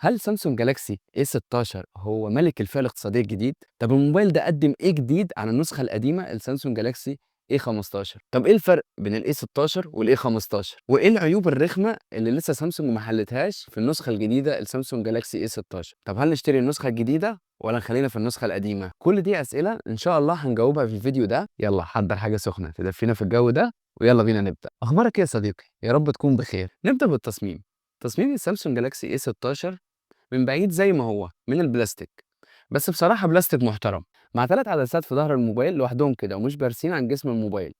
هل سامسونج جالاكسي A16 هو ملك الفئة الاقتصادية الجديد؟ طب الموبايل ده قدم إيه جديد عن النسخة القديمة السامسونج جالاكسي A15؟ طب إيه الفرق بين ال A16 وال A15؟ وإيه العيوب الرخمة اللي لسه سامسونج ما حلتهاش في النسخة الجديدة السامسونج جالاكسي A16؟ طب هل نشتري النسخة الجديدة ولا نخلينا في النسخة القديمة؟ كل دي أسئلة إن شاء الله هنجاوبها في الفيديو ده. يلا حضر حاجة سخنة تدفينا في الجو ده ويلا بينا نبدأ. أخبارك إيه يا صديقي؟ يا رب تكون بخير. نبدأ بالتصميم. تصميم السامسونج جالاكسي A16 من بعيد زي ما هو من البلاستيك، بس بصراحة بلاستيك محترم، مع 3 عدسات في ظهر الموبايل لوحدهم كده ومش بارزين عن جسم الموبايل،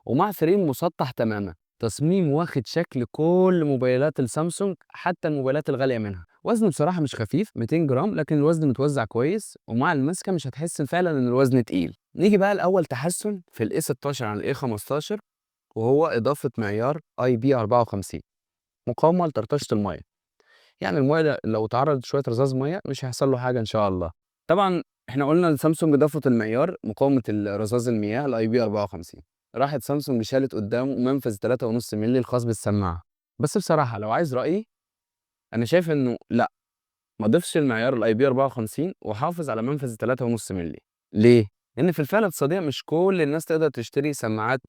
ومع فريم مسطح تماما. تصميم واخد شكل كل موبايلات السامسونج حتى الموبايلات الغالية منها. وزنه بصراحة مش خفيف 200 جرام، لكن الوزن متوزع كويس ومع المسكة مش هتحس فعلا ان الوزن تقيل. نيجي بقى لأول تحسن في ال A16 عن ال A15، وهو إضافة معيار IP54 مقاومة لطرطشة المية. يعني المَيّة لو اتعرّض شوية رذاذ مَيّة مش هيحصل له حاجة إن شاء الله. طبعًا إحنا قُلنا لسامسونج ضافت المعيار مقاومة رذاذ المياه الIP54. راحت سامسونج شالت قدّامه منفذ 3.5 مللي الخاص بالسماعة. بس بصراحة لو عايز رأيي، أنا شايف إنه لأ، ما ضيفش المعيار الIP54 وحافظ على منفذ 3.5 مللي. ليه؟ لإن في الفئة الاقتصادية مش كل الناس تقدر تشتري سماعات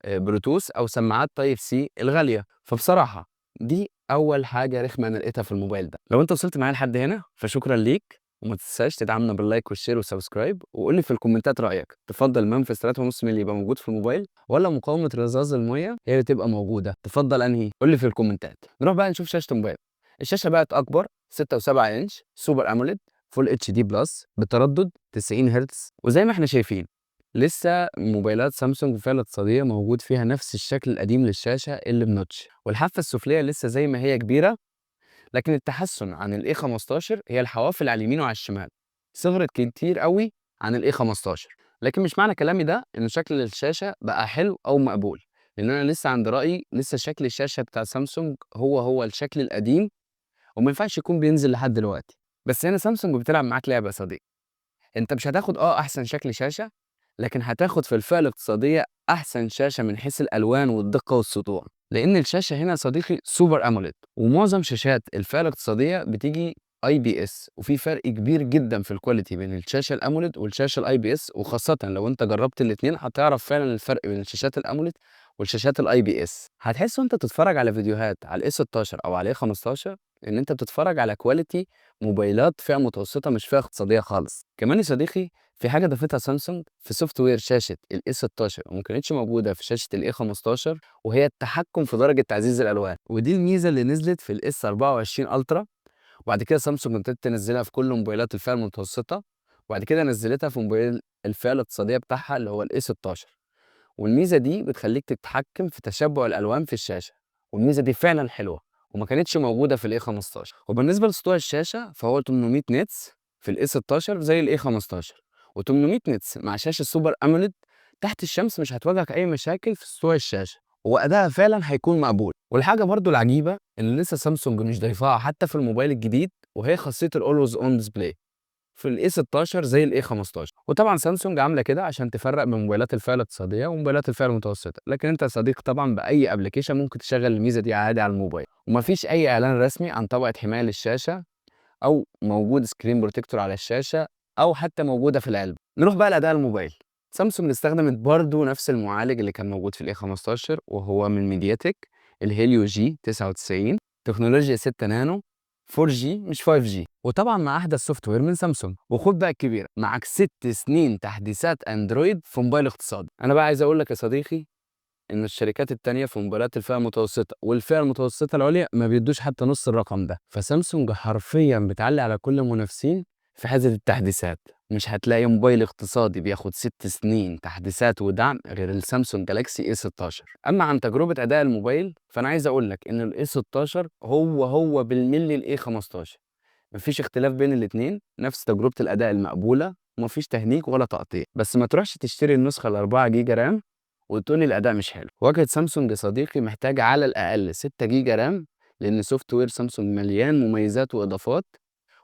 بلوتوث أو سماعات تايب سي الغالية. فبصراحة دي أول حاجة رخمة أنا لقيتها في الموبايل ده. لو أنت وصلت معايا لحد هنا فشكرا ليك، وما تنساش تدعمنا باللايك والشير والسبسكرايب، وقول لي في الكومنتات رأيك، تفضل منفذ 3.5 مللي يبقى موجود في الموبايل ولا مقاومة رذاذ المية هي اللي تبقى موجودة؟ تفضل أنهي؟ قول لي في الكومنتات. نروح بقى نشوف شاشة الموبايل. الشاشة بقت أكبر 6.7 إنش سوبر أموليد فول اتش دي بلس بتردد 90 هرتز، وزي ما احنا شايفين لسه موبايلات سامسونج الفئة الاقتصادية موجود فيها نفس الشكل القديم للشاشة اللي بنوتش، والحافة السفلية لسه زي ما هي كبيرة. لكن التحسن عن ال A15 هي الحوافل على اليمين وعلى الشمال صغرت كتير قوي عن ال A15. لكن مش معنى كلامي ده إن شكل الشاشة بقى حلو أو مقبول، لأن أنا لسه عند رأيي لسه شكل الشاشة بتاع سامسونج هو الشكل القديم، وما ينفعش يكون بينزل لحد دلوقتي. بس هنا سامسونج بتلعب معاك لعبة يا صديقي. أنت مش هتاخد أحسن شكل شاشة، لكن هتاخد في الفئة الاقتصادية أحسن شاشة من حيث الألوان والدقة والسطوع، لأن الشاشة هنا يا صديقي سوبر أموليد، ومعظم شاشات الفئة الاقتصادية بتيجي IPS، وفي فرق كبير جدا في الكواليتي بين الشاشة الأموليد والشاشة IPS، وخاصة لو أنت جربت الاتنين هتعرف فعلا الفرق بين الشاشات الأموليد والشاشات IPS. هتحس وأنت بتتفرج على فيديوهات على ال A16 أو على A15 إن أنت بتتفرج على كواليتي موبايلات فئة متوسطة مش فئة اقتصادية خالص. كمان يا صديقي في حاجة ضافتها سامسونج في سوفت وير شاشة ال A16 وما كانتش موجودة في شاشة ال A15، وهي التحكم في درجة تعزيز الألوان، ودي الميزة اللي نزلت في ال S24 ألترا، وبعد كده سامسونج ابتدت تنزلها في كل موبايلات الفئة المتوسطة، وبعد كده نزلتها في موبايل الفئة الاقتصادية بتاعها اللي هو ال A16. والميزة دي بتخليك تتحكم في تشبع الألوان في الشاشة، والميزة دي فعلا حلوة وما كانتش موجودة في ال A15. وبالنسبة لسطوع الشاشة فهو 800 نيتس في ال A16 زي ال A15، و800 نيتس مع شاشة سوبر أموليد تحت الشمس مش هتواجهك أي مشاكل في سطوع الشاشة، وأدائها فعلا هيكون مقبول. والحاجة برضو العجيبة اللي لسه سامسونج مش ضايفاها حتى في الموبايل الجديد، وهي خاصية الأولويز أون ديسبلاي في ال A16 زي ال A15. وطبعا سامسونج عامله كده عشان تفرق بين موبايلات الفئه الاقتصاديه وموبايلات الفئه المتوسطه، لكن انت يا صديقي طبعا باي ابلكيشن ممكن تشغل الميزه دي عادي على الموبايل، ومفيش اي اعلان رسمي عن طبقه حمايه للشاشه او موجود سكرين بروتكتور على الشاشه او حتى موجوده في العلبه. نروح بقى لاداء الموبايل. سامسونج استخدمت برضو نفس المعالج اللي كان موجود في ال A15، وهو من ميدياتك الهيليو جي 99 تكنولوجيا 6 نانو 4G مش 5G، وطبعا مع احدث سوفت وير من سامسونج. وخد بقى الكبيره، معاك 6 سنين تحديثات اندرويد في موبايل اقتصادي. انا بقى عايز اقول لك يا صديقي ان الشركات التانية في موبايلات الفئة المتوسطة والفئة المتوسطة العليا ما بيدوش حتى نص الرقم ده، فسامسونج حرفيا بتعلي على كل المنافسين في حته التحديثات. مش هتلاقي موبايل اقتصادي بياخد 6 سنين تحديثات ودعم غير السامسونج جالاكسي A16. اما عن تجربة اداء الموبايل فانا عايز اقول لك ان ال A16 هو بالملي ال A15، مفيش اختلاف بين الاتنين، نفس تجربة الاداء المقبولة، ومفيش تهنيج ولا تقطيع. بس ما تروحش تشتري النسخة ال 4 جيجا رام وتقول لي الاداء مش حلو. واجهه سامسونج يا صديقي محتاجه على الاقل 6 جيجا رام، لان سوفت وير سامسونج مليان مميزات واضافات،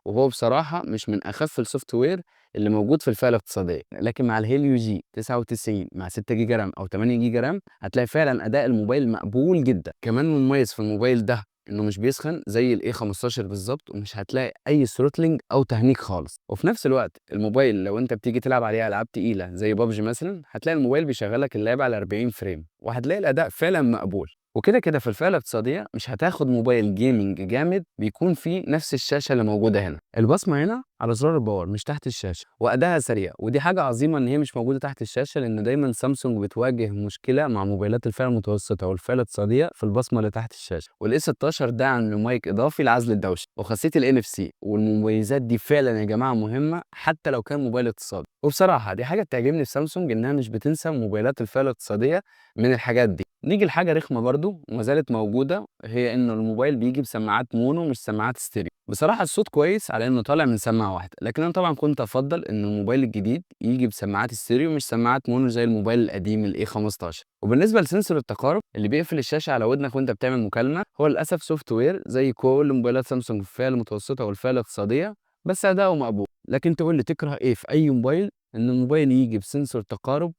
وهو بصراحه مش من اخف السوفت وير اللي موجود في الفئه الاقتصاديه. لكن مع الهيليو جي 99 مع 6 جيجا رام او 8 جيجا رام هتلاقي فعلا اداء الموبايل مقبول جدا. كمان مميز في الموبايل ده إنه مش بيسخن زي الA15 بالضبط، ومش هتلاقي أي throttling أو تهنيج خالص، وفي نفس الوقت الموبايل لو أنت بتيجي تلعب عليه ألعاب تقيلة زي PUBG مثلًا، هتلاقي الموبايل بيشغّل لك اللعبة على 40 فريم، وهتلاقي الأداء فعلًا مقبول. وكده في الفئة الاقتصادية مش هتاخد موبايل gaming جامد بيكون فيه نفس الشاشة اللي موجودة هنا، البصمة هنا على زرار الباور مش تحت الشاشة، وأدائها سريع، ودي حاجة عظيمة إن هي مش موجودة تحت الشاشة، لأن دايمًا سامسونج بتواجه مشكلة مع موبايلات الفئة المتوسطة والفئة الاقتصادية في البصمة اللي تحت الشاشة. والA16 دعم لمايك إضافي لعزل الدوشة وخاصية الNFC، والمميزات دي فعلًا يا جماعة مهمة حتى لو كان موبايل اقتصادي. وبصراحة دي حاجة بتعجبني في سامسونج، إنها مش بتنسى موبايلات الفئة الاقتصادية من الحاجات دي. نيجي لحاجة رخمة برضه وما زالت موجودة، هي إنه الموبايل بييجي بسماعات مونو مش سماعات ستيريو. بصراحة الصوت كويس على إنه طالع من سماعة واحدة، لكن أنا طبعًا كنت أفضّل إن الموبايل الجديد ييجي بسماعات ستيريو مش سماعات مونو زي الموبايل القديم الA15. وبالنسبة لسنسور التقارب اللي بيقفل الشاشة على ودنك وأنت بتعمل مكالمة، هو للأسف سوفت وير زي كل موبايلات سامسونج في الفئة المتوسطة والفئة الاقتصادية، بس أداؤه مقبول. لكن تقول لي تكره إيه في أي موبايل؟ إن الموبايل ييجي بسنسور تقارب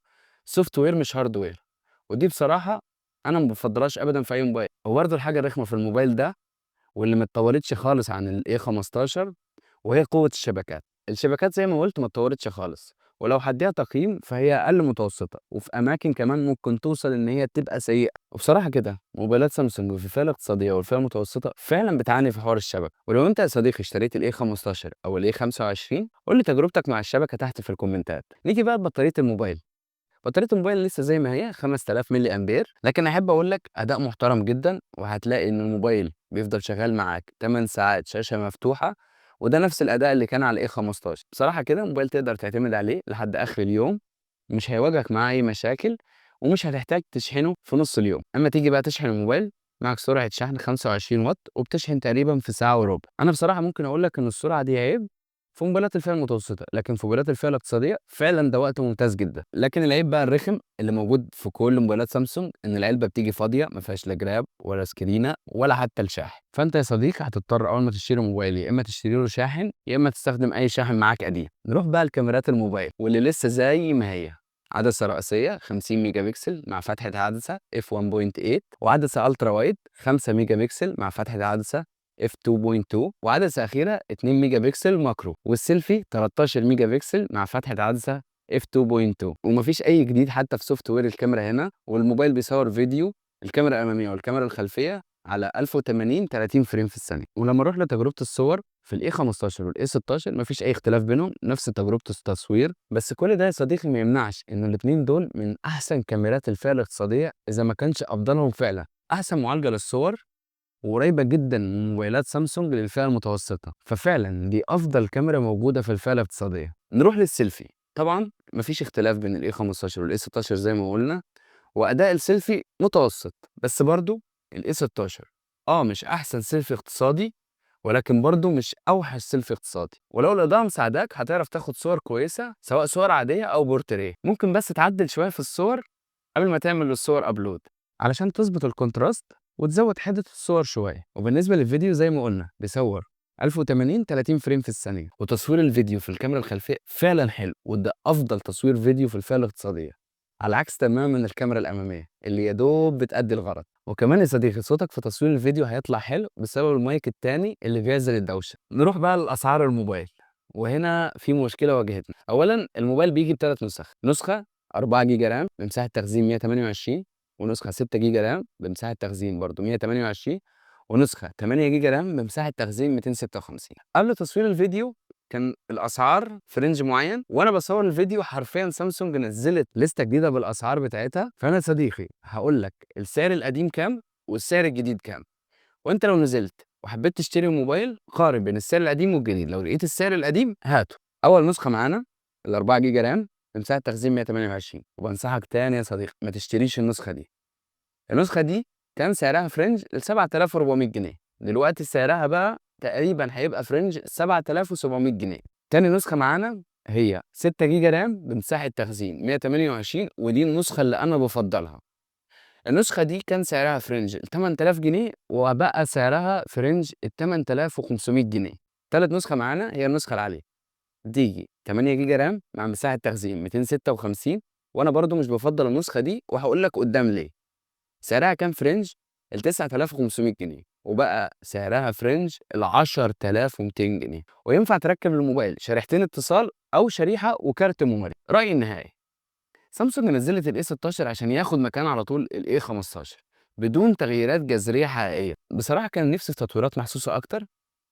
سوفت وير مش هاردوير، ودي بصراحة أنا ما بافضّلهاش أبدًا في أي موبايل. وبرضه الحاجة الرخمة في الموبايل ده واللي ما اتطوّرتش خالص عن الA15 وهي قوة الشبكات. الشبكات زي ما قُلت ما اتطوّرتش خالص، ولو هادّيها تقييم فهي أقل متوسطة، وفي أماكن كمان ممكن توصل إن هي تبقى سيئة. وبصراحة كده موبايلات سامسونج في الفئة الاقتصادية والفئة المتوسطة فعلًا بتعاني في حوار الشبكة. ولو أنت يا صديقي اشتريت الA15 أو الA25 قُل لي تجربتك مع الشبكة تحت في الكومنتات. نيجي بقى لبطارية الموبايل. بطارية الموبايل لسه زي ما هي 5000 ملي أمبير، لكن أحب أقول لك أداء محترم جدًا، وهتلاقي إن الموبايل بيفضل شغال معاك 8 ساعات شاشة مفتوحة، وده نفس الأداء اللي كان على الA15. بصراحة كده الموبايل تقدر تعتمد عليه لحد آخر اليوم، مش هيواجهك معاه أي مشاكل، ومش هتحتاج تشحنه في نُص اليوم. أمّا تيجي بقى تشحن الموبايل معاك سرعة شحن 25 واط، وبتشحن تقريبًا في ساعة وربع. أنا بصراحة ممكن أقول لك إن السرعة دي عيب في موبايلات الفئة المتوسطة، لكن في موبايلات الفئة الاقتصادية فعلًا ده وقت ممتاز جدًا. لكن العيب بقى الرخم اللي موجود في كل موبايلات سامسونج، إن العلبة بتيجي فاضية ما فيهاش لا جراب ولا سكرينة ولا حتى الشاحن. فأنت يا صديقي هتضطر أول ما تشتري موبايل يا إما تشتري له شاحن، يا إما تستخدم أي شاحن معاك قديم. نروح بقى لكاميرات الموبايل واللي لسه زي ما هي. عدسة رئيسية 50 ميجا بكسل مع فتحة عدسة f1.8، وعدسة ألترا وايد 5 ميجا بكسل مع فتحة عدسة f2.2، وعدسة أخيرة 2 ميجا بكسل ماكرو، والسيلفي 13 ميجا بكسل مع فتحة عدسة f2.2. ومفيش أي جديد حتى في سوفت وير الكاميرا هنا، والموبايل بيصور فيديو الكاميرا الأمامية والكاميرا الخلفية على 1080 30 فريم في الثانية. ولما نروح لتجربة الصور في الA15 والA16 مفيش أي اختلاف بينهم، نفس تجربة التصوير. بس كل ده يا صديقي ما يمنعش إن الاتنين دول من أحسن كاميرات الفئة الاقتصادية، إذا ما كانش أفضلهم فعلا. أحسن معالجة للصور وقريبة جدًا من موبايلات سامسونج للفئة المتوسطة، ففعلًا دي أفضل كاميرا موجودة في الفئة الاقتصادية. نروح للسيلفي، طبعًا ما فيش اختلاف بين الA15 والA16 زي ما قُلنا، وأداء السيلفي متوسط، بس برضه الA16 مش أحسن سيلفي اقتصادي، ولكن برضه مش أوحش سيلفي اقتصادي. ولو الإضاءة مساعداك هتعرف تاخد صور كويسة سواء صور عادية أو بورتريه. ممكن بس تعدل شوية في الصور قبل ما تعمل للصور أبلود علشان تظبط الكونتراست وتزود حدة الصور شوية. وبالنسبة للفيديو زي ما قلنا بيصور 1080 30 فريم في الثانية، وتصوير الفيديو في الكاميرا الخلفية فعلا حلو، وده أفضل تصوير فيديو في الفئة الاقتصادية، على عكس تماما الكاميرا الأمامية اللي يا دوب بتأدي الغرض. وكمان يا صديقي صوتك في تصوير الفيديو هيطلع حلو بسبب المايك التاني اللي بيعزل الدوشة. نروح بقى لأسعار الموبايل، وهنا في مشكلة واجهتنا. أولا الموبايل بيجي بثلاث نسخ، نسخة 4 جيجا رام بمساحة تخزين 128، ونسخة 6 جيجا رام بمساحة تخزين برضه 128، ونسخة 8 جيجا رام بمساحة تخزين 256. قبل تصوير الفيديو كان الأسعار في رينج معين، وأنا باصور الفيديو حرفيًا سامسونج نزّلت لِستة جديدة بالأسعار بتاعتها. فأنا يا صديقي هاقول لك السعر القديم كام والسعر الجديد كام، وأنت لو نزلت وحبيت تشتري موبايل قارن بين السعر القديم والجديد، لو لقيت السعر القديم هاته. أول نسخة معانا ال4 جيجا رام بمساحة تخزين 128، وبانصحك تاني يا صديقي ما تشتريش النسخة دي. النسخة دي كان سعرها في رينج ال7400 جنيه، دلوقتي سعرها بقى تقريبًا هيبقى في رينج 7700 جنيه. تاني نسخة معانا هي 6 جيجا رام بمساحة تخزين 128، ودي النسخة اللي أنا بافضّلها. النسخة دي كان سعرها في رينج ال8000 جنيه، وبقى سعرها في رينج ال8500 جنيه. تالت نسخة معانا هي النسخة العالية، بتيجي 8 جيجا رام مع مساحة تخزين 256، وأنا برضه مش بافضّل النسخة دي وهاقول لك قدّام ليه. سعرها كان في رينج ال9500 جنيه. وبقى سعرها في رينج ال10,200 جنيه، وينفع تركب الموبايل شريحتين اتصال أو شريحة وكارت ميموري. رأيي النهائي، سامسونج نزلت الاي 16 عشان ياخد مكان على طول الاي 15 بدون تغييرات جذرية حقيقية. بصراحة كان نفسي في تطويرات محسوسة أكتر،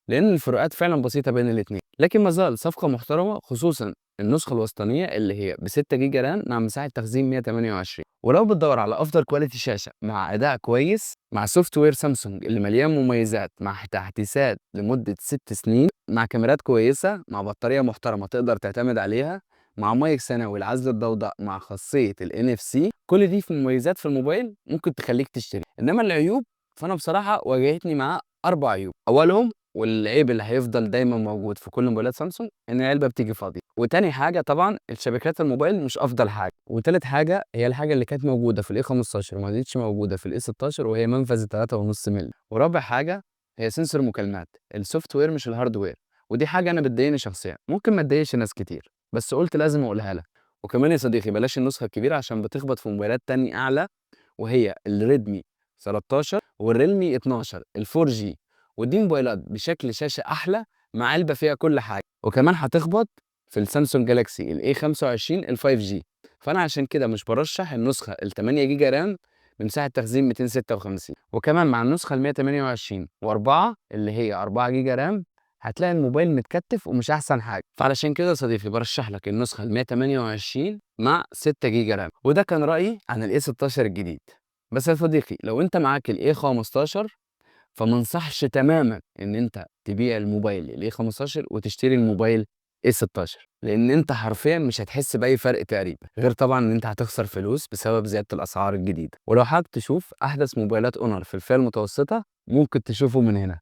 لأن الفروقات فعلا بسيطة بين الاتنين، لكن ما زال صفقة محترمة، خصوصا النسخة الوسطانية اللي هي ب 6 جيجا رام مع مساحة تخزين 128. ولو بتدور على أفضل كواليتي شاشة مع أداء كويس مع سوفت وير سامسونج اللي مليان مميزات مع تحديثات لمدة 6 سنين مع كاميرات كويسة مع بطارية محترمة تقدر تعتمد عليها مع مايك ثانوي لعزل الضوضاء مع خاصية ال NFC، كل دي في مميزات في الموبايل ممكن تخليك تشتري. إنما العيوب فأنا بصراحة واجهتني مع 4 عيوب. أولهم والعيب اللي هيفضل دايما موجود في كل موبايلات سامسونج ان العلبه بتيجي فاضيه. وتاني حاجه طبعا الشبكات الموبايل مش افضل حاجه. وتالت حاجه هي الحاجه اللي كانت موجوده في الاي 15 وما كانتش موجوده في الاي 16، وهي منفذ 3.5 مللي. ورابع حاجه هي سنسور مكالمات، السوفت وير مش الهاردوير، ودي حاجه انا بتضايقني شخصيا، ممكن ما تضايقش ناس كتير، بس قلت لازم اقولها لك. وكمان يا صديقي بلاش النسخه الكبيره عشان بتخبط في موبايلات تانية اعلى، وهي الريدمي 13 والريلمي 12 ال4 جي، ودي موبايلات بشكل شاشة أحلى مع علبة فيها كل حاجة. وكمان هتخبط في السامسونج جالاكسي الاي 25 ال5 جي. فأنا عشان كده مش برشح النسخة ال 8 جيجا رام بمساحة تخزين 256. وكمان مع النسخة ال 128 و4 اللي هي 4 جيجا رام هتلاقي الموبايل متكتف ومش أحسن حاجة. فعلشان كده يا صديقي برشح لك النسخة ال 128 مع 6 جيجا رام. وده كان رأيي عن الاي 16 الجديد. بس يا صديقي لو انت معاك الاي 15 فما انصحش تماما ان انت تبيع الموبايل الاي 15 وتشتري الموبايل اي 16، لان انت حرفيا مش هتحس باي فرق تقريبا، غير طبعا ان انت هتخسر فلوس بسبب زياده الاسعار الجديده. ولو حابب تشوف احدث موبايلات اونر في الفئه المتوسطه ممكن تشوفه من هنا.